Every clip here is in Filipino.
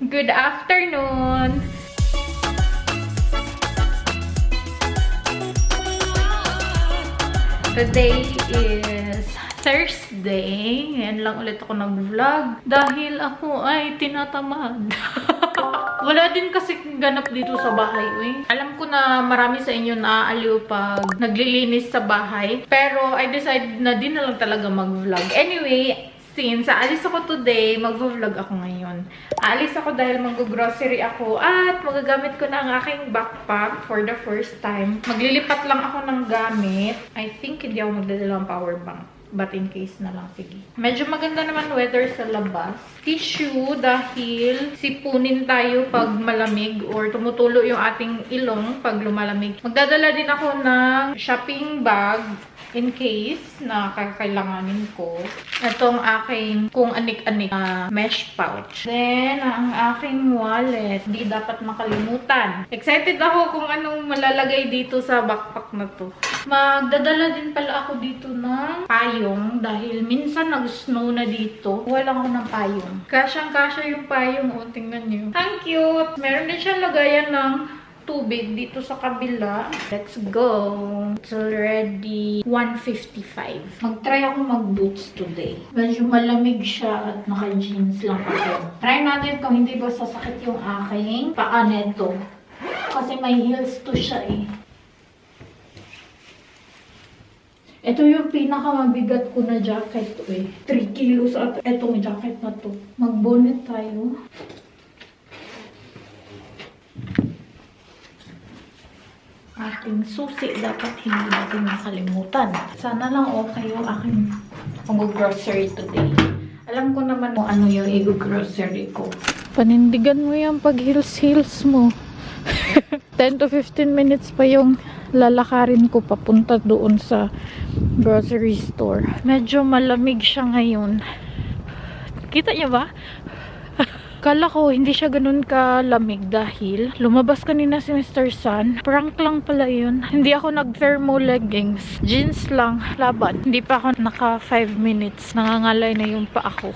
Good afternoon! Today is Thursday. Ngayon lang ulit ako nag-vlog dahil ako ay tinatamad. Wala din kasi ganap dito sa bahay. Alam ko na marami sa inyo naaaliw pag naglilinis sa bahay. Pero I decided na din na lang talaga mag-vlog. Anyway, since aalis ako today, mag-vlog ako ngayon. Aalis ako dahil mag-grocery ako at magagamit ko na ang aking backpack for the first time. Maglilipat lang ako ng gamit. I think hindi ako magdadala ng power bank. But in case na lang, sige. Medyo maganda naman weather sa labas. Tissue dahil sipunin tayo pag malamig or tumutulo yung ating ilong pag lumalamig. Magdadala din ako ng shopping bag in case na kakailanganin ko. Itong aking kung anik-anik mesh pouch. Then, ang aking wallet. Di dapat makalimutan. Excited ako kung anong malalagay dito sa backpack na to. Magdadala din pala ako dito ng payong dahil minsan nag-snow na dito. Wala ako ng payong. Kasyang-kasya yung payong. O, tingnan nyo. Ang cute! Meron din siya lagayan ng tubig dito sa kabila. Let's go! It's already 1:55. Mag-try ako mag-boots today. Medyo malamig siya at naka-jeans lang ako. Try natin kung hindi ba sasakit yung aking paa neto. Kasi may heels to siya eh. Ito yung pinakamabigat ko na jacket eh. 3 kilos at etong jacket na to. Mag-bonnet tayo. Ating susi dapat hindi natin makalimutan. Sana lang okay yung aking pang-grocery today. Alam ko naman kung ano yung i-grocery ko. Panindigan mo yung pag-heels mo. 10 to 15 minutes pa yung lalakarin ko papunta doon sa grocery store. Medyo malamig siya ngayon. Kita niya ba? Kala ko hindi siya ganun kalamig dahil lumabas kanina si Mr. Sun. Prank lang pala yun. Hindi ako nag-thermo leggings. Jeans lang, laban. Hindi pa ako naka 5 minutes. Nangangalay na yung pa ako.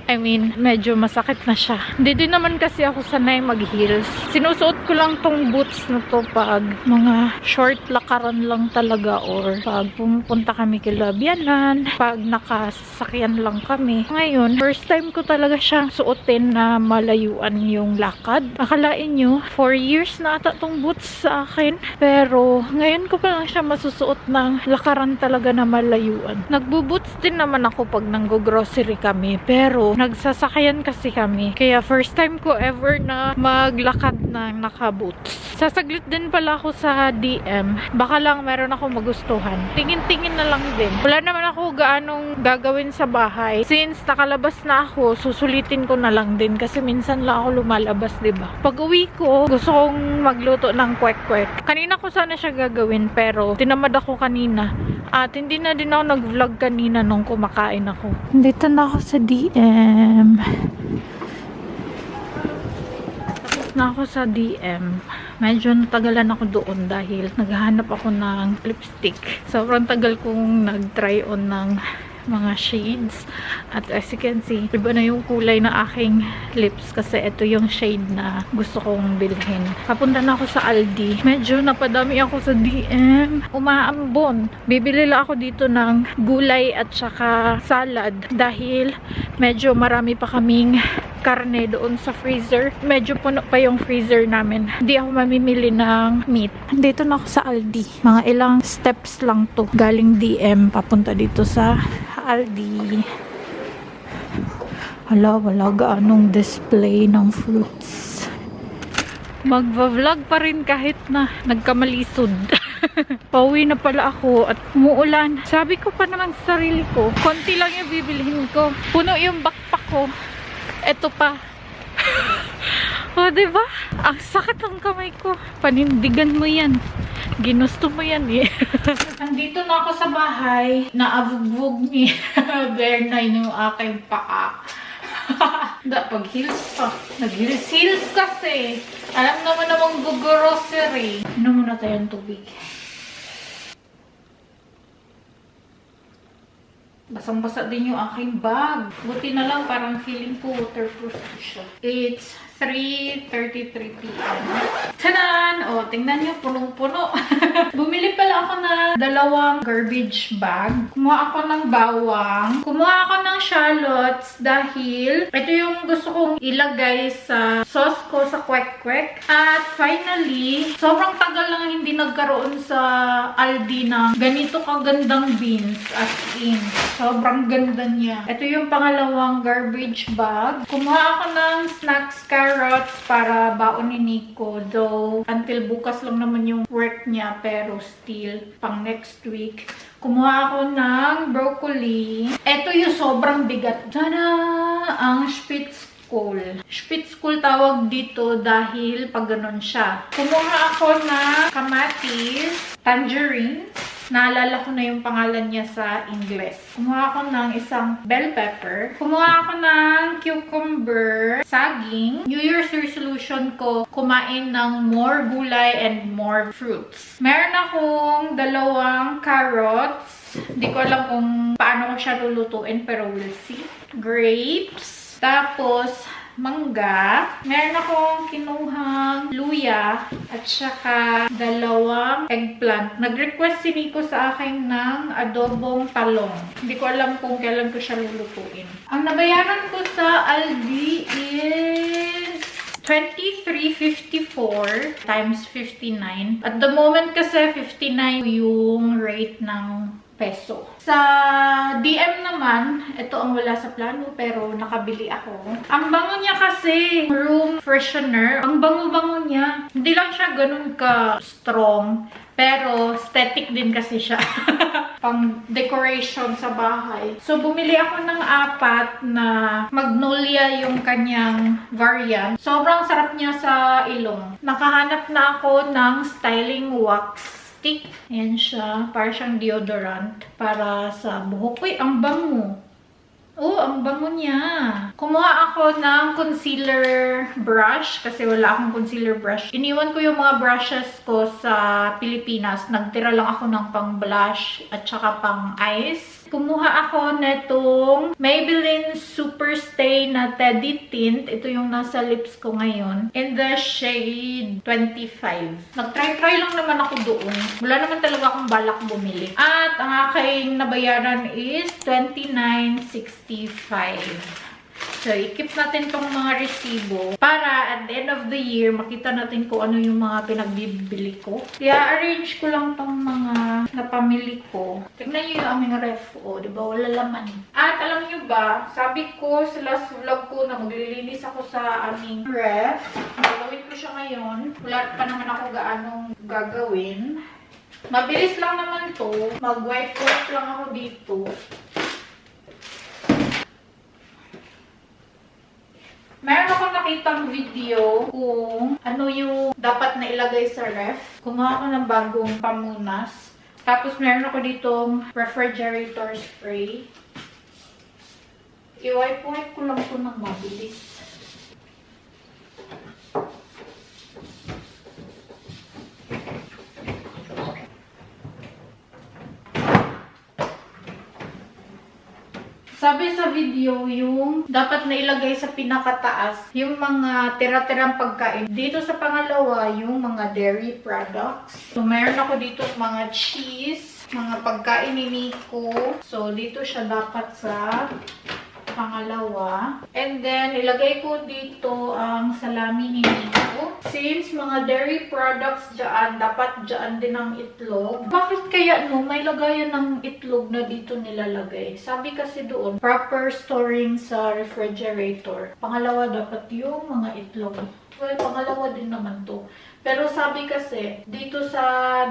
I mean, medyo masakit na siya. Hindi din naman kasi ako sanay mag-heels. Sinusuot ko lang tong boots na to pag mga short lakaran lang talaga or pag pumupunta kami kila Bianan, pag nakasakyan lang kami. Ngayon, first time ko talaga siyang suotin na malayuan yung lakad. Akalain nyo, 4 years na ata tong boots sa akin. Pero, ngayon ko pa lang siya masusuot ng lakaran talaga na malayuan. Nagbo-boots din naman ako pag nanggo-grocery kami. Pero, nagsasakayan kasi kami. Kaya first time ko ever na maglakad ng naka-boots. Sasaglit din pala ako sa DM. Baka lang meron ako magustuhan. Tingin-tingin na lang din. Wala naman ako gaanong gagawin sa bahay. Since nakalabas na ako, susulitin ko na lang din. Kasi minsan lang ako lumalabas, diba? Pag uwi ko, gusto kong magluto ng kwek-kwek. Kanina ko sana siya gagawin pero tinamad ako kanina. At hindi na din ako nag-vlog kanina nung kumakain ako. Dito na ako sa DM. Tapos na ako sa DM. Medyo natagalan ako doon dahil naghahanap ako ng lipstick. Sobrang tagal kong nag-try on ng mga shades. At as you can see, iba na yung kulay ng aking lips kasi ito yung shade na gusto kong bilhin. Papunta na ako sa Aldi. Medyo napadami ako sa DM. Umaambon. Bibili lang ako dito ng gulay at saka salad dahil medyo marami pa kaming karne doon sa freezer. Medyo puno pa yung freezer namin. Hindi ako mamimili ng meat. Dito na ako sa Aldi. Mga ilang steps lang to. Galing DM papunta dito sa Aldi. Hala, wala gaanong display ng fruits. Magva-vlog pa rin kahit na nagkamalisod. Pauwi na pala ako at umuulan. Sabi ko pa naman sa sarili ko, konti lang yung bibilhin ko. Puno yung backpack ko. Eto pa. O, diba? Ang sakit ng kamay ko. Panindigan mo yan. Ginusto mo yan eh. Nandito na ako sa bahay. Naabugvog ni Bear na yung aking paa. Pag heels pa. Nag-heels kasi. Alam naman namang grocery. Inom muna tayong tubig. Basang-basa din yung aking bag. Buti na lang, parang feeling ko waterproof ko siya. It's 3:33 p.m. Tadan! O, tingnan nyo, punong-puno. Bumili pala ako ng 2 garbage bag. Kumuha ako ng bawang. Kumuha ako ng shallots dahil ito yung gusto kong ilagay sa sauce ko sa kwek-kwek. At finally, sobrang tagal lang hindi nagkaroon sa Aldi ng ganito kagandang beans. As in, sobrang ganda niya. Ito yung pangalawang garbage bag. Kumuha ako ng snacks carrots para baon ni Nico. Though, until bukas lang naman yung work niya. Pero still, pang next week. Kumuha ako ng broccoli. Ito yung sobrang bigat. Tada! Ang Spitzkohl. Spitzkohl tawag dito dahil pag ganun siya. Kumuha ako ng kamatis, tangerines. Naalala ko na yung pangalan niya sa Ingles. Kumuha ako ng isang bell pepper. Kumuha ako ng cucumber, saging. New Year's resolution ko, kumain ng more gulay and more fruits. Meron akong 2 carrots. Hindi ko alam kung paano ko siya lulutuin, pero we'll see. Grapes. Tapos, mangga. Meron akong kinuhang luya at saka 2 eggplant. Nag-request si Nico sa akin ng adobong talong. Hindi ko alam kung kailan ko siya lulutuin. Ang nabayaran ko sa Aldi is 23.54 times 59. At the moment kasi 59 yung rate ng peso. Sa DM naman, ito ang wala sa plano pero nakabili ako. Ang bango niya kasi, room freshener. Ang bango-bango niya. Hindi lang siya ganun ka strong, pero aesthetic din kasi siya. Pang decoration sa bahay. So, bumili ako ng 4 na Magnolia yung kanyang variant. Sobrang sarap niya sa ilong. Nakahanap na ako ng styling wax stick. Ayan siya. Para siyang deodorant. Para sa buhok. Uy, ang bango. Oh, ang bango niya. Kumuha ako ng concealer brush kasi wala akong concealer brush. Iniwan ko yung mga brushes ko sa Pilipinas. Nagtira lang ako ng pang blush at saka pang eyes. Kumuha ako netong Maybelline Superstay na Teddy Tint. Ito yung nasa lips ko ngayon. In the shade 25. Nag-try lang naman ako doon. Wala naman talaga akong balak bumili. At ang aking nabayaran is $29.65. So, i-keep natin tong mga resibo para at the end of the year, makita natin kung ano yung mga pinagbibili ko. Kaya, arrange ko lang tong mga napamili ko. Tignan nyo yung aming ref. O, diba? Wala laman. At alam nyo ba, sabi ko sa last vlog ko na maglilinis ako sa aming ref. Gagawin ko siya ngayon. Wala pa naman ako gaanong gagawin. Mabilis lang naman to. Mag-wipe lang ako dito. Meron akong nakitang video kung ano yung dapat na ilagay sa ref. Kumuha ako ng bagong pamunas. Tapos meron ako ditong refrigerator spray. I-wipe ko lang ito ng mabilis. Sabi sa video, yung dapat na ilagay sa pinakataas, yung mga tira-tirang pagkain. Dito sa pangalawa, yung mga dairy products. So, meron ako dito mga cheese, mga pagkain ni Nico. So, dito siya dapat sa pangalawa. And then, ilagay ko dito ang salami ni Nico. Since mga dairy products dyan, dapat dyan din ang itlog. Bakit kaya no, may lagayan ng itlog na dito nilalagay? Sabi kasi doon, proper storing sa refrigerator. Pangalawa, dapat yung mga itlog. Well, pangalawa din naman to. Pero sabi kasi, dito sa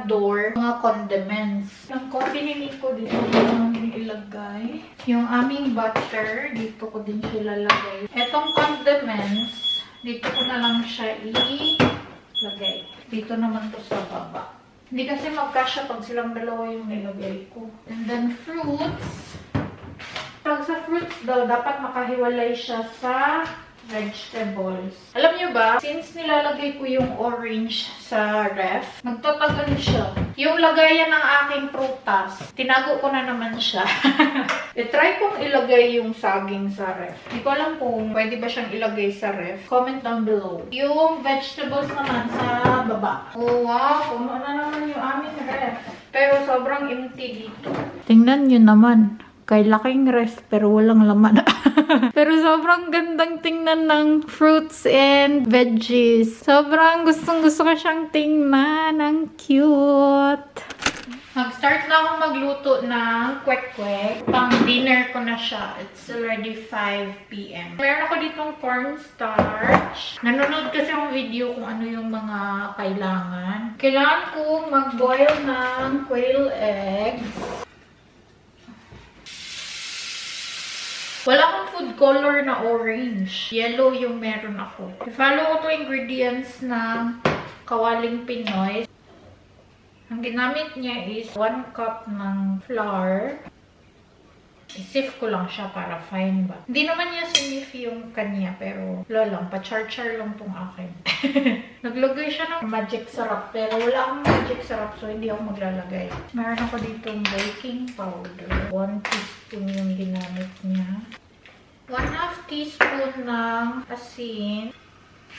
door, mga condiments. Yung coffee ni Nico, dito ko lang din ilagay. Yung aming butter, dito ko din siya lalagay. Etong condiments, dito ko na lang siya ilagay. Dito naman to sa baba. Hindi kasi magkasya pag silang dalawa yung nilagay ko. And then fruits. Pag sa fruits daw, dapat makahiwalay siya sa vegetables. Alam niyo ba, since nilalagay ko yung orange sa ref, magtatagal siya. Yung lagayan ng aking prutas, tinago ko na naman siya. I-try kong ilagay yung saging sa ref. Hindi ko alam kung pwede ba siyang ilagay sa ref. Comment down below. Yung vegetables naman sa baba. Oh wow, puno na naman yung aming ref. Pero sobrang empty dito. Tingnan nyo naman. Kay laking ref pero walang laman. Pero sobrang gandang tingnan ng fruits and veggies. Sobrang gustong-gusto ko siyang tingnan. Ang cute. Mag-start na akong magluto ng kwek-kwek. Pang dinner ko na siya. It's already 5 p.m. Meron ako ditong cornstarch. Nanonood kasi akong video kung ano yung mga kailangan. Kailangan ko mag-boil ng quail eggs. Wala akong food color na orange. Yellow yung meron ako. I-follow ko to ingredients ng Kawaling Pinoy. Ang ginamit niya is 1 cup ng flour. I-sift ko lang siya para fine ba. Hindi naman niya sinif yung kanya, pero wala lang. Pa-char-char lang tong akin. Naglagay siya ng magic syrup, pero wala akong magic syrup, so hindi ako maglalagay. Meron ako ditong baking powder. 1 teaspoon yung ginamit niya. 1/2 teaspoon ng asin.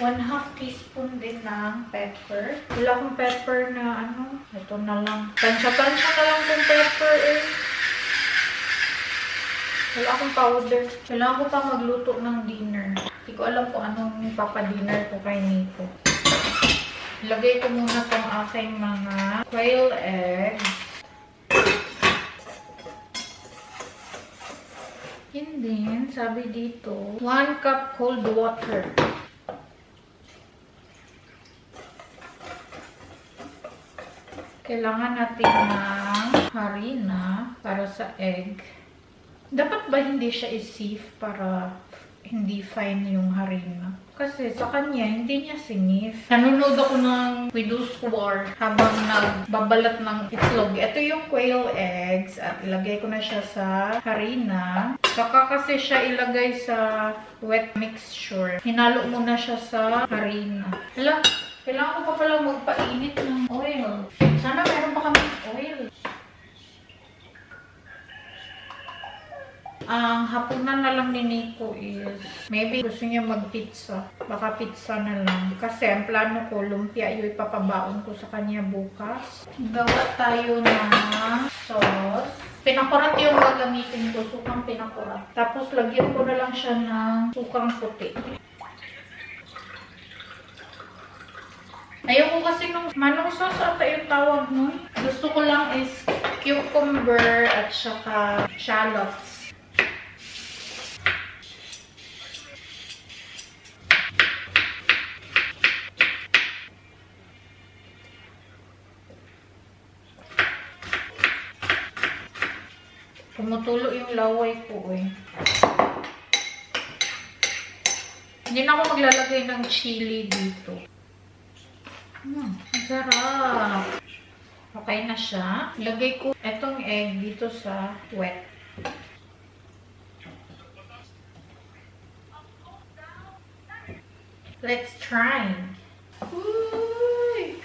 1/2 teaspoon din ng pepper. Wala akong pepper na ano. Ito na lang. Tansya-tansya na lang itong pepper eh. Wala akong powder. Kailangan ko pa magluto ng dinner. Hindi ko alam kung anong papadinner ko kay Nico. Ilagay ko muna itong aking mga quail eggs. And then, sabi dito, 1 cup cold water. Kailangan natin ng harina para sa egg. Dapat ba hindi siya i-sieve para hindi fine yung harina? Kasi sa kanya, hindi niya sinif. Nanonood ako ng Widow's War habang nagbabalat ng itlog. Ito yung quail eggs at ilagay ko na siya sa harina. Saka kasi siya ilagay sa wet mixture. Hinalo muna siya sa harina. Hala, kailangan ko pa palang magpainit ng oil. Sana meron pa kami oil. Ang hapunan na lang ni Nico is, maybe gusto niya mag-pizza. Baka pizza na lang. Kasi ang plano ko, lumpia yung ipapabaon ko sa kanya bukas. Gawa tayo ng sauce. Pinakurat yung gagamitin ko, sukang pinakurat. Tapos lagyan ko na lang siya ng sukang puti. Ayoko kasi nung manong sauce ata yung tawag nun. Gusto ko lang is cucumber at saka shallots. Tumutulo yung laway ko eh. Hindi na ako maglalagay ng chili dito. Ang sarap. Okay na siya. Ilagay ko etong egg dito sa wet. Let's try. Uy!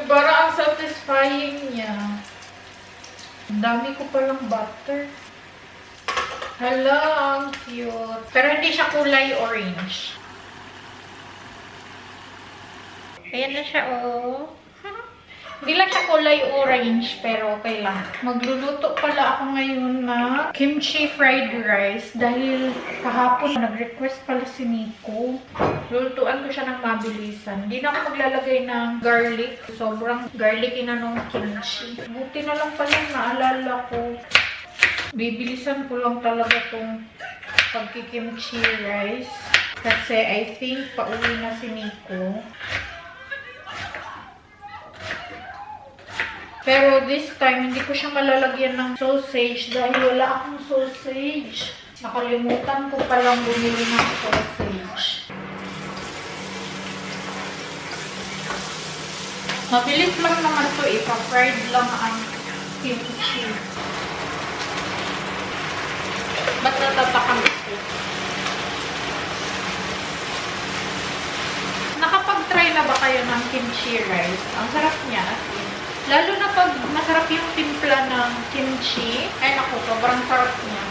Para ang satisfying niya. Ang dami ko palang butter. Hala, ang cute. Pero hindi siya kulay orange. Ayan na siya, oh. Hindi lang siya kulay orange, pero okay lang. Magluluto pala ako ngayon na kimchi fried rice dahil kahapon nag-request pala si Nico. Lulutuan ko siya ng mabilisan. Hindi na ako maglalagay ng garlic. Sobrang garlicky na nung kimchi. Buti na lang pala naalala ko. Bibilisan ko lang talaga tong pagkikimchi rice. Kasi I think pauwi na si Nico. Pero this time, hindi ko siya malalagyan ng sausage dahil wala akong sausage. Nakalimutan ko palang bumili ng sausage. Mabilis lang naman ito. Ipa-fried lang ang kimchi. Ba't natatakam ito? Nakapag-try na ba kayo ng kimchi rice? Ang sarap niya. Lalo na pag masarap yung timpla ng kimchi. Ay naku, sobrang sarap niya.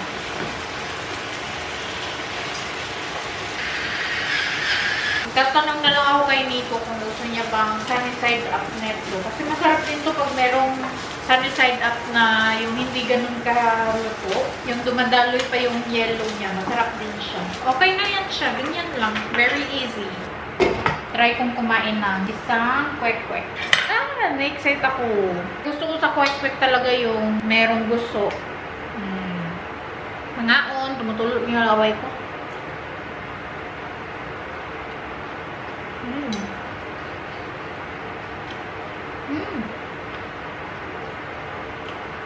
Tatanong na lang ako kay Nico kung gusto niya bang sunny side up neto. Kasi masarap din to pag merong sunny side up na yung hindi ganun kaluto. Yung dumadaloy pa yung yellow niya. Masarap din siya. Okay na yan siya. Ganyan lang. Very easy. Try kong kumain ng isang kwek-kwek. Na-excite ako. Gusto ko sa kwek-kwek talaga yung merong gusto. Mangaon. Tumutulog yung laway ko.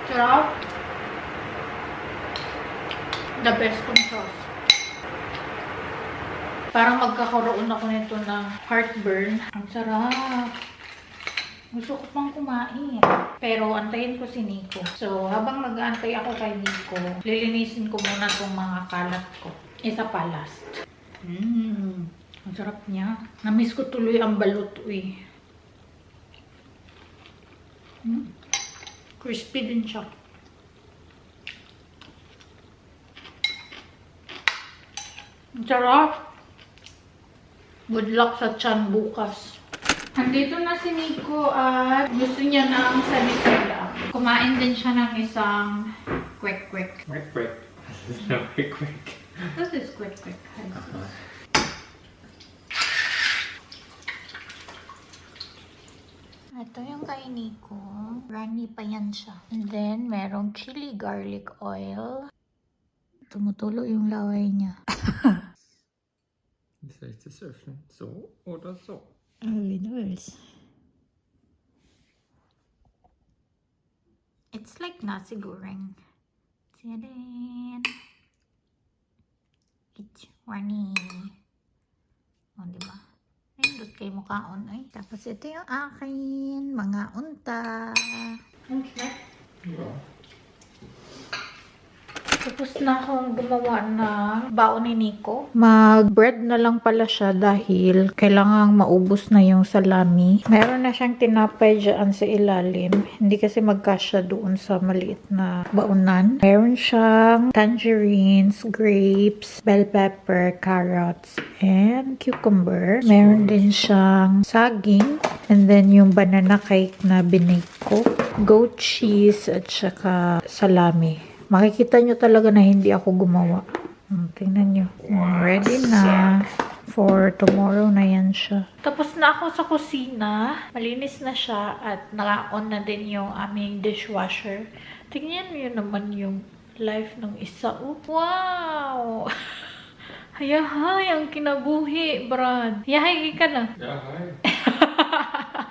Sarap. The best kong sauce. Parang magkakaroon ako nito ng heartburn. Ang sarap. Gusto ko pang kumain. Pero antayin ko si Nico. So, habang nag-aantay ako kay Nico, lilinisin ko muna itong mga kalat ko. Isa pa last. Ang sarap niya. Namiss ko tuloy ang balut eh. Crispy din siya. Ang sarap. Good luck sa tiyan bukas. Andito na si Nico at gusto niya ng sabi-sabi. Kumain din siya ng isang kwek-kwek. Kwek-kwek. No, kwek-kwek. What is kwek-kwek? Ito yung kay Nico. Runny pa yan siya. And then, merong chili garlic oil. Tumutulo yung laway niya. Wie soll ich das öffnen? So oder so? Wie du willst. It's like nasi goreng. Tadaan! It's runny. O, diba? Nindot kayo mukhaon ay. Tapos ito yung akin. Mga unta. Okay. Ja. Tapos na akong gumawa na baon ni Nico. Mag-bread na lang pala siya dahil kailangang maubos na yung salami. Meron na siyang tinapay dyan sa ilalim. Hindi kasi magkasya doon sa maliit na baonan. Meron siyang tangerines, grapes, bell pepper, carrots, and cucumber. Meron din siyang saging. And then yung banana cake na binake ko. Goat cheese at saka salami. Makikita nyo talaga na hindi ako gumawa. Tingnan nyo. Ready na. For tomorrow na yan siya. Tapos na ako sa kusina. Malinis na siya. At naka-on na din yung aming dishwasher. Tingnan nyo naman yung life ng isa. Oh, wow! Hayahay, ang kinabuhi, Brad. Hayahay ka na. Ja, hi.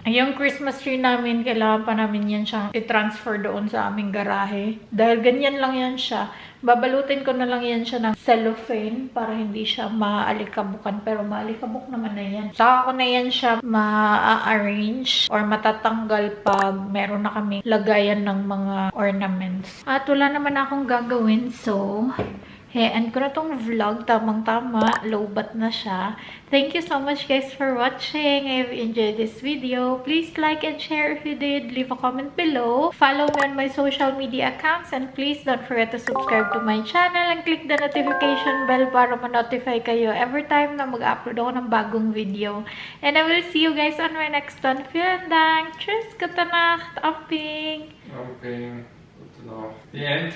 Yung Christmas tree namin, kailangan pa namin yan siyang i-transfer doon sa aming garahe. Dahil ganyan lang yan siya. Babalutin ko na lang yan siya ng cellophane para hindi siya maaalikabukan. Pero maalikabok naman na yan. Saka ko na yan siya ma-arrange or matatanggal pag meron na kami lagayan ng mga ornaments. At wala naman akong gagawin. So, end ko na tong vlog. Tamang-tama. Low-bat na siya. Thank you so much guys for watching. If you enjoyed this video, please like and share if you did. Leave a comment below. Follow me on my social media accounts. And please don't forget to subscribe to my channel and click the notification bell para ma-notify kayo every time na mag-upload ako ng bagong video. And I will see you guys on my next one. Vielen Dank. Tschüss. Gute Nacht. Amping. Amping. Gute Nacht. The end.